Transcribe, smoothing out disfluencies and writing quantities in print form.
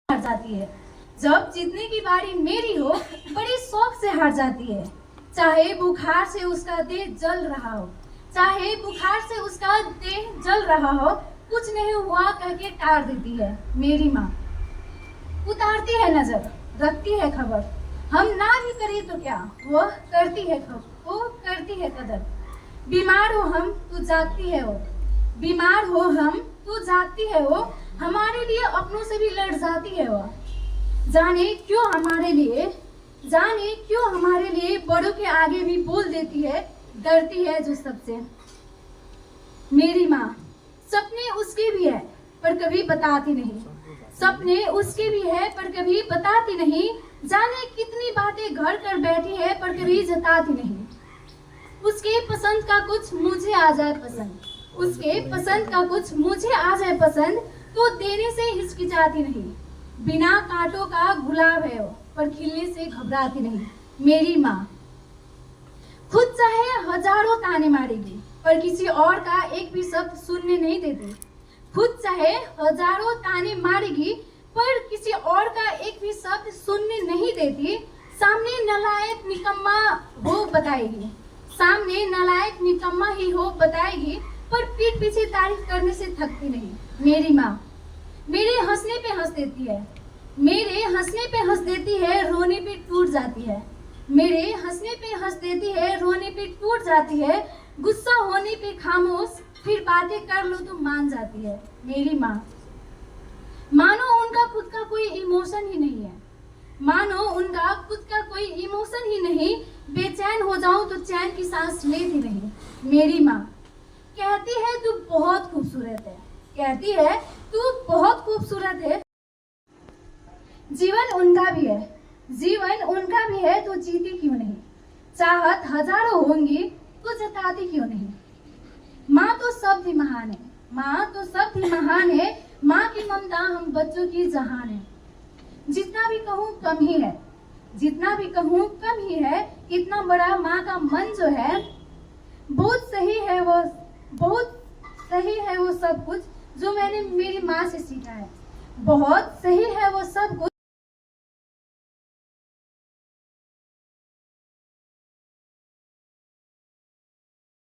हार जाती है। जब जीतने की बारी मेरी हो बड़ी शौक से हार जाती है। चाहे बुखार से उसका देह जल रहा हो, चाहे बुखार से उसका देह जल रहा हो, कुछ नहीं हुआ कह के टार देती है मेरी माँ। उतारती है नजर, रखती है खबर, हम ना भी करें तो क्या, वो करती है खबर, वो करती है कदर। बीमार हो हम तो जागती है वो, बीमार हो हम तो जागती है वो, हमारे लिए अपनों से भी लड़ जाती है वो। जाने क्यों हमारे लिए, जाने क्यों हमारे लिए बड़ों के आगे भी बोल देती है, डरती है जो सबसे। मेरी माँ, सपने उसके भी है पर कभी बताती नहीं, सपने उसके भी है पर कभी बताती नहीं। जाने कितनी बातें घर कर बैठी है पर कभी जताती नहीं। उसके पसंद का कुछ मुझे आ जाए पसंद, उसके पसंद का कुछ मुझे आ जाए पसंद, तो देने से हिचकिचाती नहीं। बिना कांटों का गुलाब है वो, पर खिलने से घबराती नहीं मेरी माँ। खुद चाहे हजारों ताने मारेगी पर किसी और का एक भी शब्द सुनने नहीं देती। खुद चाहे हजारों ताने मारेगी पर किसी और का एक भी शब्द सुनने नहीं देती। सामने नालायक निकम्मा हो बताएगी, सामने नालायक निकम्मा ही हो बताएगी, पर पीठ पीछे तारीफ करने से थकती नहीं मेरी माँ। मेरे हंसने पे हंस देती है, मेरे हंसने पे हंस देती है, रोने पे टूट जाती है। मेरे हंसने पे हंस देती है, रोने पे टूट जाती है। गुस्सा होने पे खामोश, फिर बातें कर लो तो मान जाती है मेरी माँ। मानो उनका खुद का कोई इमोशन ही नहीं है, मानो उनका खुद का कोई इमोशन ही नहीं। बेचैन हो जाऊं तो चैन की सांस लेती नहीं मेरी माँ। कहती है तू बहुत खूबसूरत है, कहती है तू बहुत खूबसूरत है। जीवन उनका भी है, जीवन उनका भी है, तो जीती क्यों नहीं। चाहत हजारों होंगी तो जताती क्यों नहीं। माँ तो सब भी महान है, माँ तो सब भी महान है। माँ की ममता हम बच्चों की जहान है। जितना भी कहूँ कम ही है, जितना भी कहूँ कम ही है। इतना बड़ा माँ का मन जो है, बहुत सही है वो, बहुत सही है वो सब कुछ जो मैंने मेरी माँ से सीखा है। बहुत सही है वो सब कुछ